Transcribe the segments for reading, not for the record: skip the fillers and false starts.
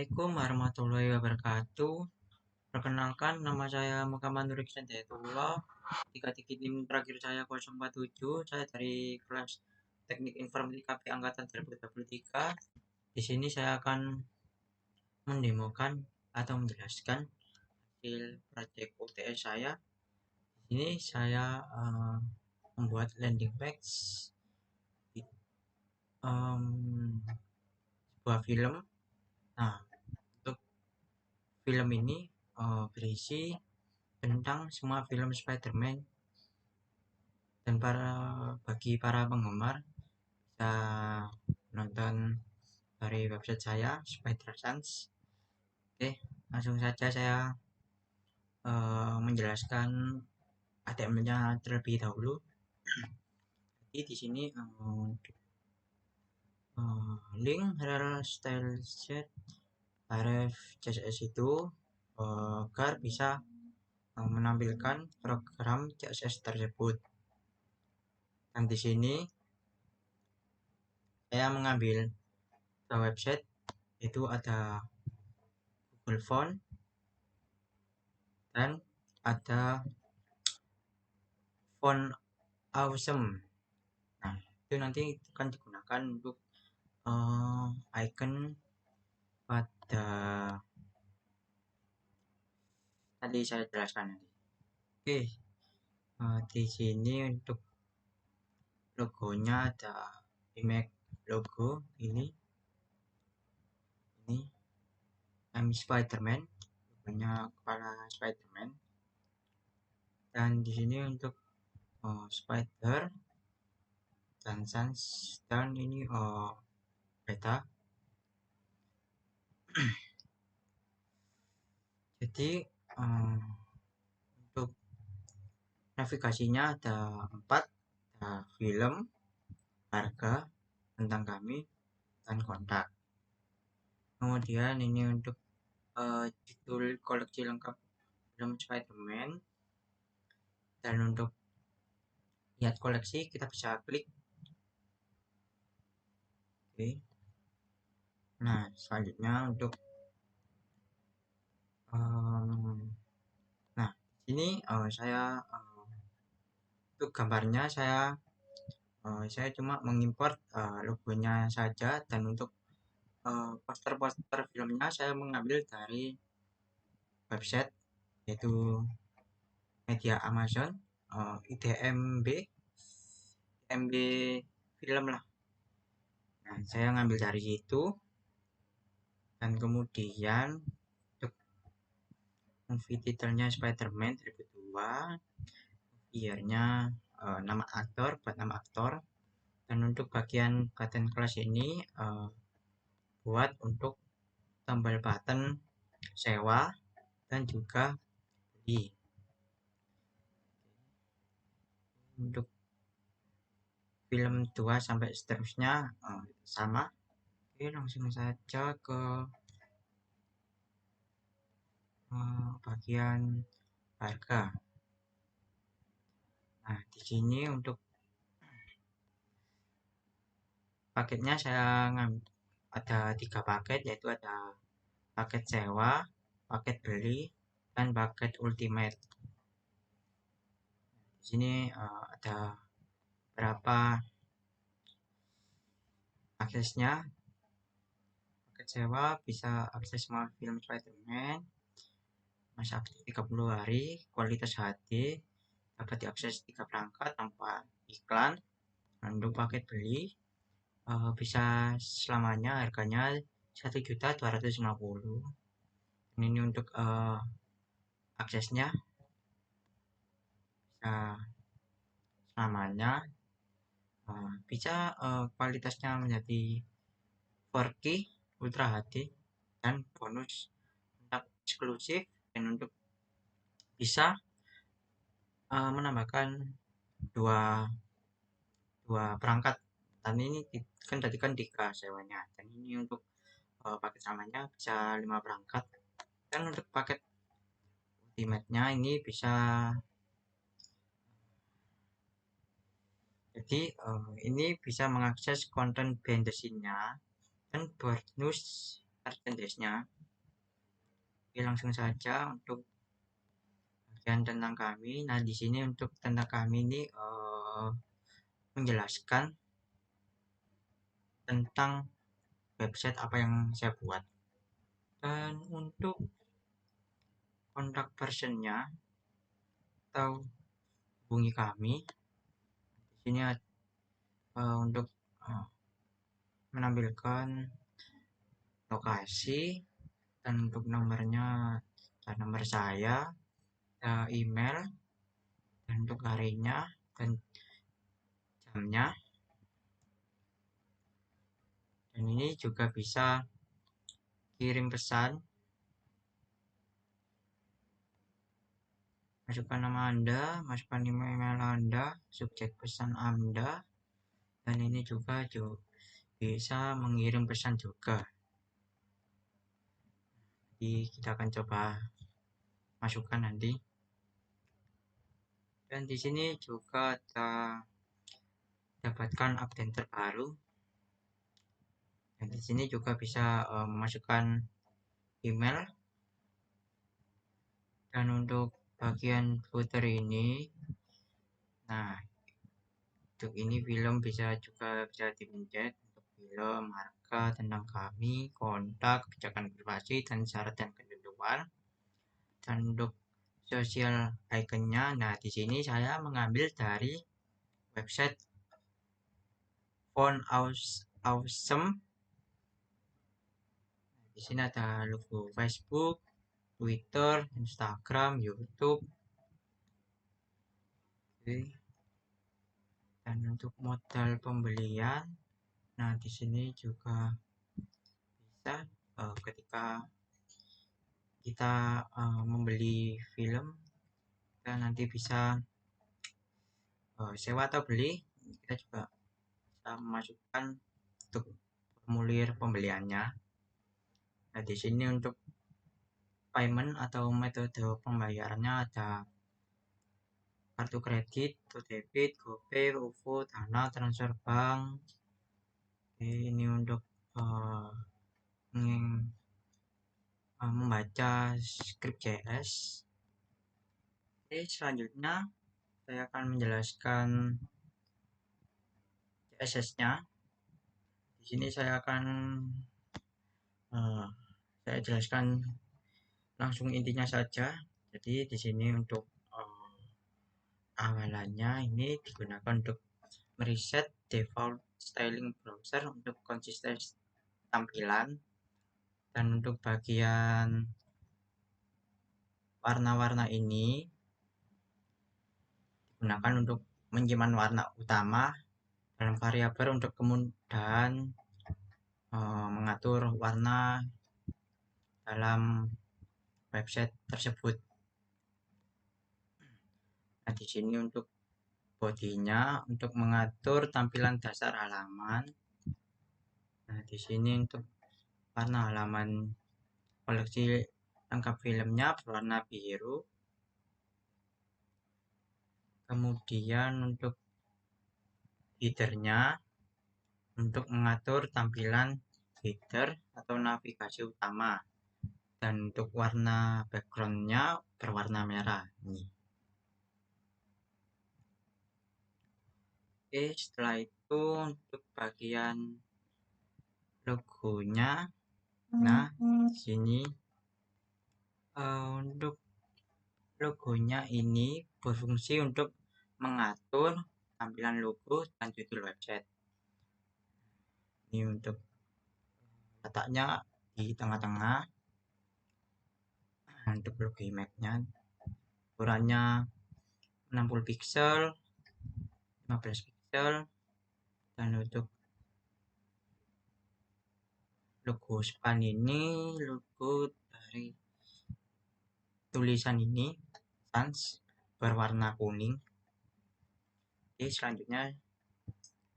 Assalamualaikum warahmatullahi wabarakatuh. Perkenalkan, nama saya Muhammad Nur Hidayatullah. Tiga titik NIM terakhir saya 047. Saya dari kelas Teknik Informatika P Angkatan 2023. Di sini saya akan mendemokan atau menjelaskan hasil proyek UTS saya. Di sini saya membuat landing page sebuah film. Nah, untuk film ini berisi tentang semua film Spider-Man, dan bagi para penggemar bisa nonton dari website saya Spider-Sense. Oke, langsung saja saya menjelaskan HTML-nya terlebih dahulu. Jadi di sini link rel style set ref CSS itu agar bisa menampilkan program CSS tersebut. Dan di sini saya mengambil website, itu ada Google Font dan ada Font Awesome. Nah, itu nanti akan digunakan untuk icon pada tadi saya jelaskan nanti. Oke, di sini untuk logonya ada image logo ini I'm Spider-Man, logonya kepala Spider-Man. Dan di sini untuk spider dan sans, dan ini beta. Jadi untuk navigasinya ada 4, ada film, harga, tentang kami, dan kontak. Kemudian ini untuk judul koleksi lengkap film Spider-Man, dan untuk lihat koleksi kita bisa klik. Oke. Nah, selanjutnya untuk nah ini saya untuk gambarnya saya cuma mengimport logonya saja, dan untuk poster-poster filmnya saya mengambil dari website yaitu media Amazon, IDMB film lah. Nah, saya ngambil dari situ, dan kemudian untuk movie titelnya Spider-Man 2002, year-nya nama aktor, buat nama aktor. Dan untuk bagian button kelas ini buat untuk tombol button sewa dan juga beli. Untuk film 2 sampai seterusnya sama. Oke, langsung saja ke bagian harga. Nah, di sini untuk paketnya saya ada 3 paket, yaitu ada paket sewa, paket beli, dan paket ultimate. Di sini ada berapa aksesnya. Paket sewa bisa akses semua film Spider-Man, masa aktif 30 hari, kualitas HD, dapat diakses 3 perangkat tanpa iklan. Untuk paket beli bisa selamanya, harganya 1.250.000. Ini untuk aksesnya bisa selamanya, bisa kualitasnya menjadi 4K Ultra HD, dan bonus untuk eksklusif, dan untuk bisa menambahkan dua perangkat. Dan ini kan tadi kan 3 sewanya, dan ini untuk paket samanya bisa 5 perangkat. Dan untuk paket ultimate-nya ini bisa, jadi ini bisa mengakses konten behind the scene-nya dan bonus merchandise-nya. Oke, langsung saja untuk bagian tentang kami. Nah, di sini untuk tentang kami ini menjelaskan tentang website apa yang saya buat. Dan untuk kontak personnya atau hubungi kami, di sini untuk menampilkan lokasi dan untuk nomornya, dan nomor saya, email, dan untuk harinya dan jamnya. Dan ini juga bisa kirim pesan, masukkan nama Anda, masukkan email Anda, subjek pesan Anda, dan ini juga bisa mengirim pesan juga. Jadi kita akan coba masukkan nanti. Dan di sini juga ada dapatkan update terbaru. Dan di sini juga bisa memasukkan email. Dan untuk bagian footer ini, nah untuk ini film bisa dipencet untuk film, harga, tentang kami, kontak, kebijakan privasi, dan syarat dan ketentuan. Dan untuk sosial iconnya, nah di sini saya mengambil dari website Font Awesome. Di sini ada logo Facebook, Twitter, Instagram, YouTube. Oke. Dan untuk modal pembelian, nah di sini juga bisa ketika kita membeli film, kita nanti bisa sewa atau beli, kita juga bisa memasukkan untuk formulir pembeliannya. Nah di sini untuk payment atau metode pembayarannya ada kartu kredit, atau debit, GoPay, OVO, Dana, transfer bank. Ini untuk membaca script JS. Oke, selanjutnya saya akan menjelaskan CSS-nya. Di sini saya akan saya jelaskan langsung intinya saja. Jadi di sini untuk awalannya ini digunakan untuk mereset default styling browser untuk konsistensi tampilan. Dan untuk bagian warna-warna ini digunakan untuk menyimpan warna utama dalam variabel untuk kemudahan mengatur warna dalam website tersebut. Nah, di sini untuk bodinya untuk mengatur tampilan dasar halaman. Nah, di sini untuk warna halaman koleksi lengkap filmnya berwarna biru. Kemudian untuk headernya untuk mengatur tampilan header atau navigasi utama. Dan untuk warna backgroundnya berwarna merah. Nih. Oke, setelah itu untuk bagian logonya, nah di sini untuk logonya ini berfungsi untuk mengatur tampilan logo dan judul website. Ini untuk letaknya di tengah-tengah. Untuk logo image-nya ukurannya 60 pixel, 15 pixel. Dan untuk logo span ini, logo dari tulisan ini sans berwarna kuning. Oke, selanjutnya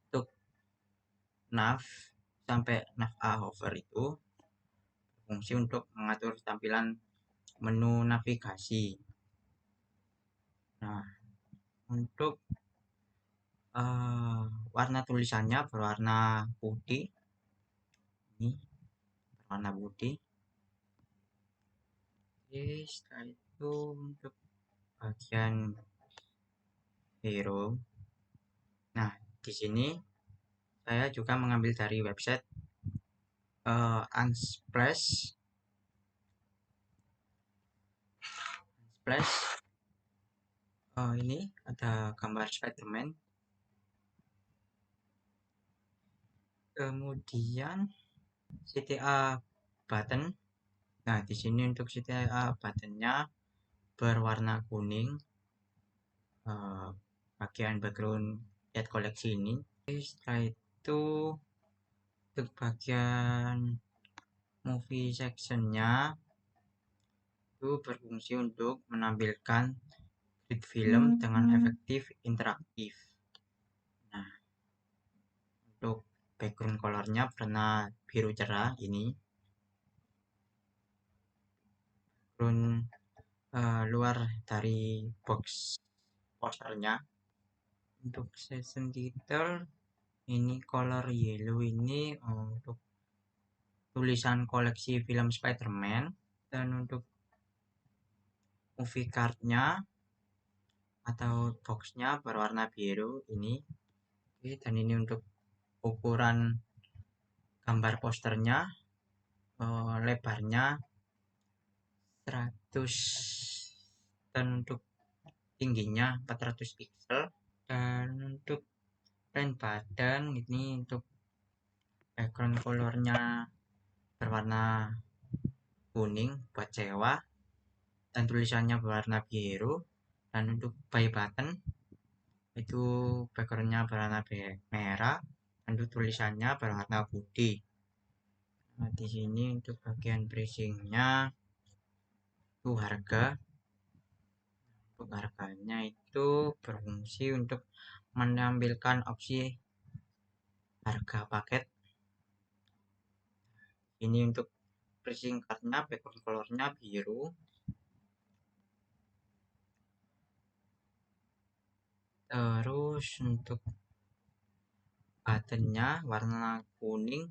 untuk nav sampai nav A hover itu berfungsi untuk mengatur tampilan menu navigasi. Nah, untuk warna tulisannya berwarna putih. Ini warna putih. Oke, setelah itu untuk bagian hero. Nah, di sini saya juga mengambil dari website Unsplash. Ini ada gambar Spider-Man. Kemudian CTA button. Nah, di sini untuk CTA buttonnya berwarna kuning. Bagian background lihat koleksi ini. Setelah itu untuk bagian movie sectionnya itu berfungsi untuk menampilkan grid film dengan efektif interaktif. Nah, untuk background colornya warna biru cerah ini. Background luar dari box posternya. Untuk season title ini color yellow ini untuk tulisan koleksi film Spider-Man, dan untuk movie cardnya atau boxnya berwarna biru ini. Oke, dan ini untuk ukuran gambar posternya, lebarnya 100 dan untuk tingginya 400 pixel. Dan untuk print badan ini untuk background colornya berwarna kuning buat sewa dan tulisannya berwarna biru. Dan untuk buy button itu backgroundnya berwarna merah dan untuk tulisannya berwarna putih. Nah, di sini untuk bagian pricingnya itu harga. Untuk harganya itu berfungsi untuk menampilkan opsi harga paket. Ini untuk pricing cardnya background colornya biru. Terus untuk buttonnya warna kuning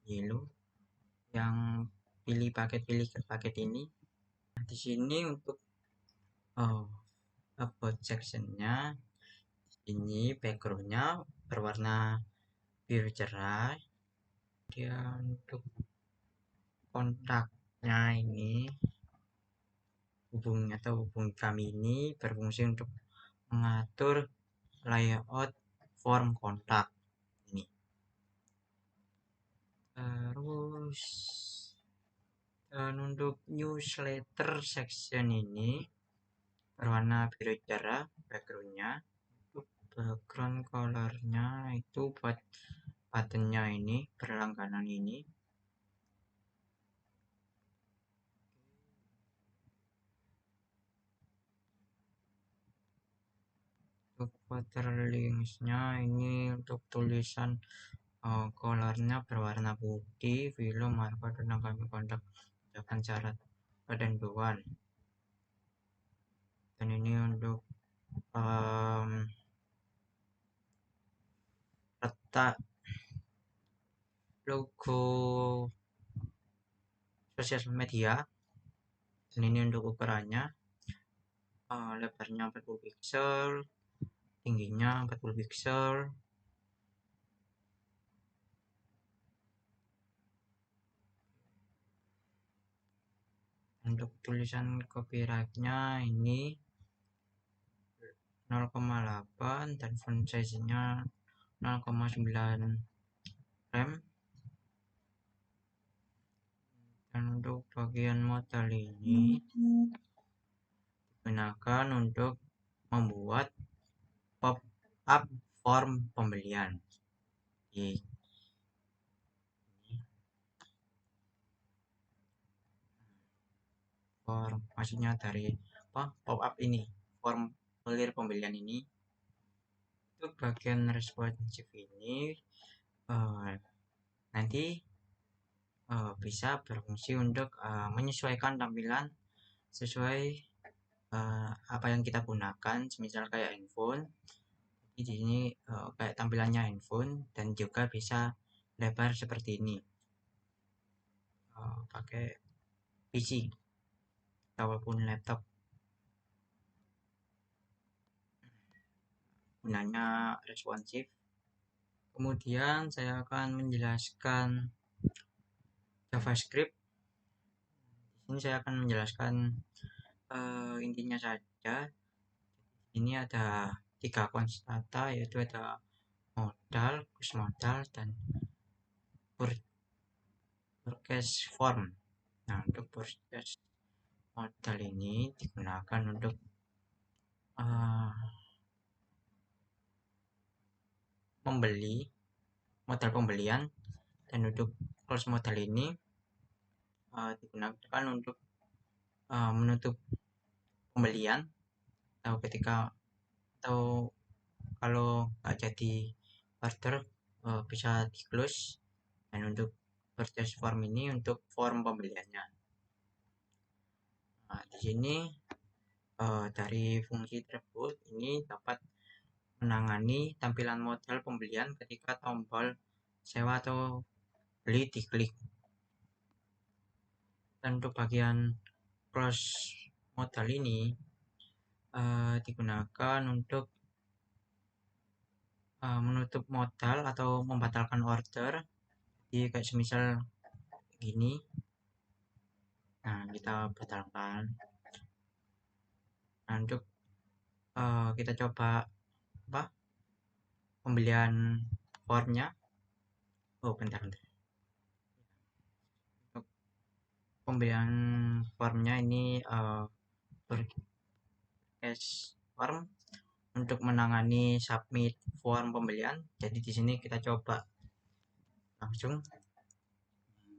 yellow. Yang pilih paket ini. Nah, di sini untuk about sectionnya ini backgroundnya berwarna biru cerah. Dia untuk kontaknya ini hubungi kami ini berfungsi untuk mengatur layout form kontak ini. Terus dan untuk newsletter section ini berwarna biru cerah backgroundnya. Untuk background colornya itu buat buttonnya ini berlangganan ini. Untuk waterlinksnya ini untuk tulisan colornya berwarna putih, film harga dan kami kontak akan syarat ketentuan. Dan ini untuk letak logo sosial media. Dan ini untuk ukurannya, lebarnya 40 pixel, tingginya 40 pixel. Untuk tulisan copyrightnya ini 0,8 dan font size nya 0,9 rem. Dan untuk bagian modal ini digunakan untuk membuat pop-up form pembelian. Form maksudnya dari pop-up ini, form pembelian ini. Untuk bagian responsif ini nanti bisa berfungsi untuk menyesuaikan tampilan sesuai apa yang kita gunakan, misal kayak handphone. Di sini kayak tampilannya handphone dan juga bisa lebar seperti ini. pakai PC ataupun laptop. Gunanya responsif. Kemudian saya akan menjelaskan JavaScript. Ini saya akan menjelaskan intinya saja. Ini ada 3 konstanta, yaitu ada modal, close modal, dan purchase form. Nah, untuk purchase modal ini digunakan untuk membeli modal pembelian, dan untuk close modal ini digunakan untuk menutup pembelian atau kalau nggak jadi order bisa di close. Dan untuk purchase form ini untuk form pembeliannya. Nah, di sini dari fungsi tersebut ini dapat menangani tampilan modal pembelian ketika tombol sewa atau beli diklik. Dan untuk bagian close modal ini digunakan untuk menutup modal atau membatalkan order. Jadi kayak semisal gini, nah kita batalkan. Nah, untuk kita coba pembelian formnya. Bentar. Untuk pembelian formnya ini purchase form untuk menangani submit form pembelian. Jadi di sini kita coba langsung.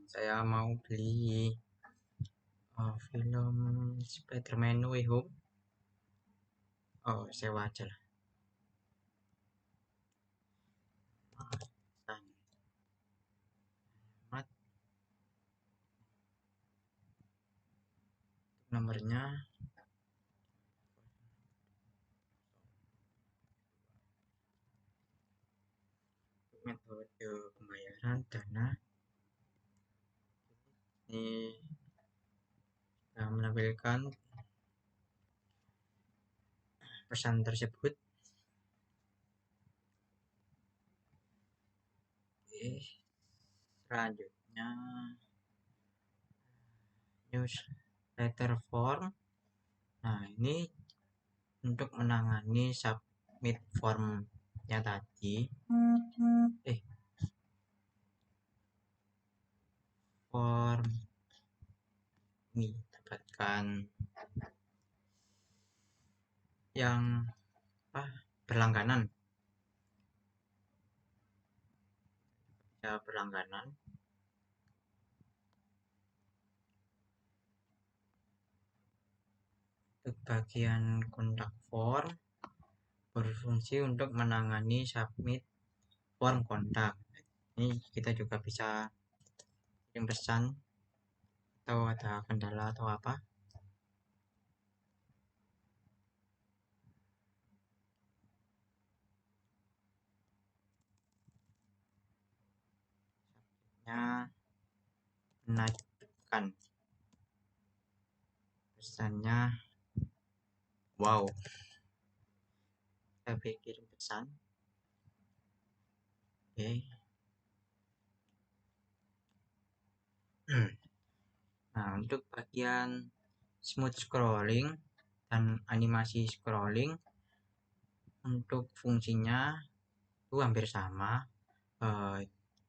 Saya mau beli film Spider-Man No Way Home. Sewa aja lah. Nomornya metode pembayaran dana. Ini menampilkan pesan tersebut. Selanjutnya newsletter form. Nah, ini untuk menangani submit formnya tadi. Form ini dapatkan yang berlangganan. Ya, berlangganan. Untuk bagian kontak form berfungsi untuk menangani submit form kontak. Ini kita juga bisa kirim pesan atau ada kendala atau apa. Menaikkan pesannya. Wow, kita kirim pesan. Oke. Nah, untuk bagian smooth scrolling dan animasi scrolling, untuk fungsinya itu hampir sama,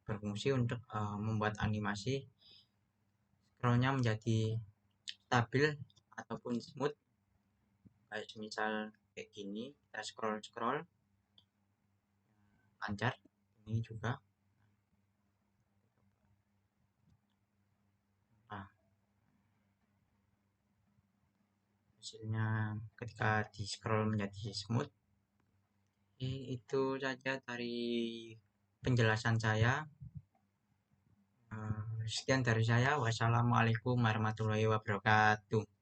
berfungsi untuk membuat animasi scrollnya menjadi stabil ataupun smooth. Kayak misal kayak gini, kita scroll lancar. Ini juga hasilnya ketika di scroll menjadi smooth. Itu saja dari penjelasan saya. Sekian dari saya. Wassalamualaikum warahmatullahi wabarakatuh.